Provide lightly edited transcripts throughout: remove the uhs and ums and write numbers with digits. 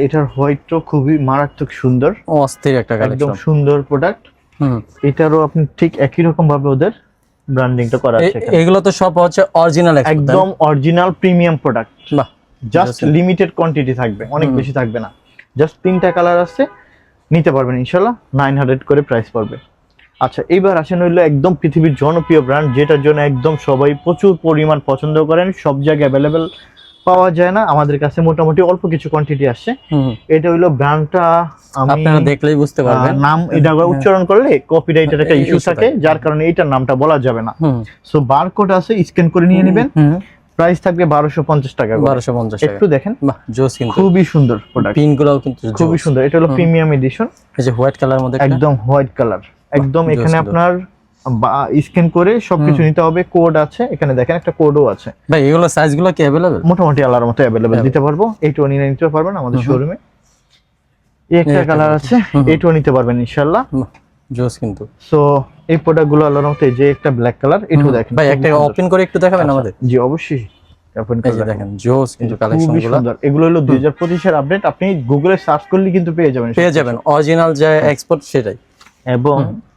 এটার হোয়াইটও খুবই মারাত্মক সুন্দর, অস্থির একটা কালেকশন, একদম সুন্দর প্রোডাক্ট। এটারও আপনি ঠিক একই রকম ভাবে ওদের ব্র্যান্ডিংটা করা আছে। এগুলো তো সব হচ্ছে অরিজিনাল, একদম অরিজিনাল প্রিমিয়াম প্রোডাক্ট। বাহ, জাস্ট লিমিটেড কোয়ান্টিটি থাকবে, অনেক বেশি থাকবে না। জাস্ট 3টা কালার আছে, নিতে পারবেন ইনশাআল্লাহ। 900 করে প্রাইস পড়বে। আচ্ছা, এইবার আসেন হইলো একদম পৃথিবীর জনপ্রিয় ব্র্যান্ড, যেটার জন্য একদম সবাই প্রচুর পরিমাণ পছন্দ করেন, সব জায়গায় অ্যাভেলেবেল পাওয়া যায় না, আমাদের কাছে মোটামুটি অল্প কিছু কোয়ান্টিটি আসছে। এটা হইলো ব্র্যান্ডটা, আপনারা দেখলেই বুঝতে পারবেন। নাম এটা উচ্চারণ করলে কপিরাইটের একটা ইস্যু থাকে, যার কারণে এইটার নামটা বলা যাবে না। সো বারকোড আছে, স্ক্যান করে নিয়ে নেবেন। প্রাইস থাকবে 1250 টাকা। 1250 টাকা। একটু দেখেন, বাহ, জোস কিন্তু, খুবই সুন্দর প্রোডাক্ট। পিনগুলোও কিন্তু খুবই সুন্দর। এটা হলো প্রিমিয়াম এডিশন, এই যে হোয়াইট কালার মধ্যে, একদম হোয়াইট কালার। একদম এখানে আপনার স্ক্যান করে সবকিছু নিতে হবে, কোড আছে এখানে, দেখেন একটা কোডও আছে। ভাই এগুলো সাইজগুলো কি अवेलेबल? মোটামুটি আল্লাহর মতো अवेलेबल দিতে পারবো। এইটাও নিয়ে নিতে পারবেন আমাদের শোরুমে। একটা কালার আছে, এইটাও নিতে পারবেন ইনশাআল্লাহ। জোস কিন্তু। সো এই প্রোডাক্টগুলো আল্লাহর মতো, যে একটা ব্ল্যাক কালার, এটাও দেখেন ভাই, একটা ওপেন করে একটু দেখাবেন আমাদের? জি অবশ্যই, ওপেন করে দেখেন। জোস কিন্তু কালেকশনগুলো। এগুলো হলো 2025 এর আপডেট, আপনি গুগলে সার্চ করলে কিন্তু পেয়ে যাবেন অরিজিনাল যে এক্সপোর্ট সেটাই। এবং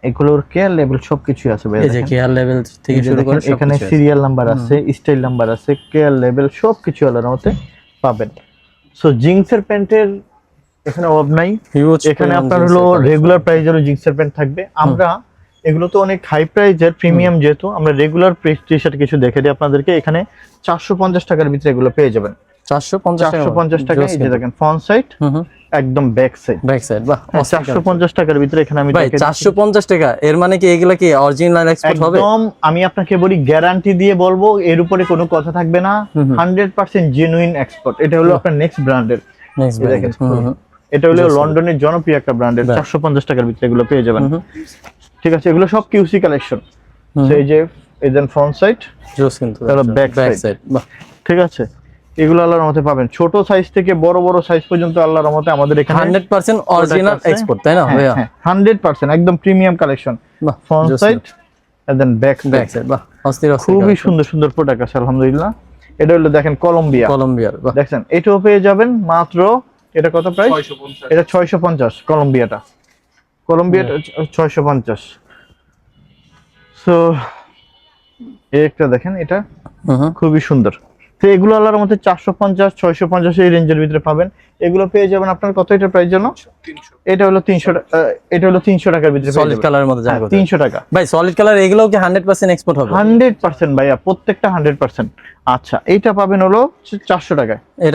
এগুলোর কেয়ার লেভেল সবকিছু আছে ভাই। এই যে কেয়ার লেভেল থেকে শুরু করে এখানে সিরিয়াল নাম্বার আছে, স্টাইল নাম্বার আছে, কেয়ার লেভেল সবকিছু আলাদা মতে পাবেন। সো জিন্সের প্যান্টের এখানে অভাব নাই। এখানে আপনার হলো রেগুলার প্রাইজেরও জিন্সের প্যান্ট থাকবে। আমরা এগুলো তো অনেক হাই প্রাইজের, প্রিমিয়াম যেহেতু, আমরা রেগুলার টি শার্ট কিছু দেখে দিই আপনাদেরকে। এখানে 450 টাকার ভিতরে এগুলো পেয়ে যাবেন। 450 টাকা। এই যে দেখেন ফ্রন্ট সাইড, একদম ব্যাক সাইড। বাহ, 450 টাকার ভিতরে এখানে আমি ভাই 450 টাকা, এর মানে কি এগুলা কি অরিজিনাল এক্সপোর্ট হবে? একদম, আমি আপনাকে বলি, গ্যারান্টি দিয়ে বলবো, এর উপরে কোনো কথা থাকবে না। 100% জেনুইন এক্সপোর্ট। এটা হলো আপনার নেক্সট ব্র্যান্ডের। এটা হলো লন্ডনের জনপ্রিয় একটা ব্র্যান্ডের। 450 টাকার ভিতরে এগুলো পেয়ে যাবেন। ঠিক আছে, এগুলো সব কিউসি কালেকশন। এই যে এদেন ফ্রন্ট সাইড, জোস কিন্তু, তাহলে ব্যাক সাইড। ঠিক আছে, এগুলো আল্লাহর রহমতে পাবেন, ছোট সাইজ থেকে বড় বড় সাইজ পর্যন্ত আল্লাহর রহমতে আমাদের এখানে 100% অরিজিনাল এক্সপোর্ট, তাই না ভাইয়া? 100% একদম premium collection. Front side and then back side. বাহ, অস্থির। খুবই সুন্দর সুন্দর প্রোডাক্ট আছে আলহামদুলিল্লাহ। এটা হলো দেখেন কলম্বিয়ার, দেখেন এটাও পেয়ে যাবেন মাত্র, এটা কত প্রাইস? এটা 650। কলম্বিয়াটা 650। সো একটা দেখেন, এটা খুবই সুন্দর। তো এগুলো আল্লাহর মধ্যে 450 650 এই রেঞ্জের ভিতরে পাবেন। এগুলো পেয়ে যাবেন আপনার কত, এটা প্রাইস জানো? এটা হলো 300 টাকা। এটা হলো 300 টাকার ভিতরে পেয়ে যাবেন। সলিড কালারের মধ্যে যা কথা, 300 টাকা। ভাই সলিড কালার এগুলোও কি 100% এক্সপোর্ট হবে? 100% ভাইয়া, প্রত্যেকটা 100%। আচ্ছা, এইটা পাবেন হলো 400 টাকায়। এটা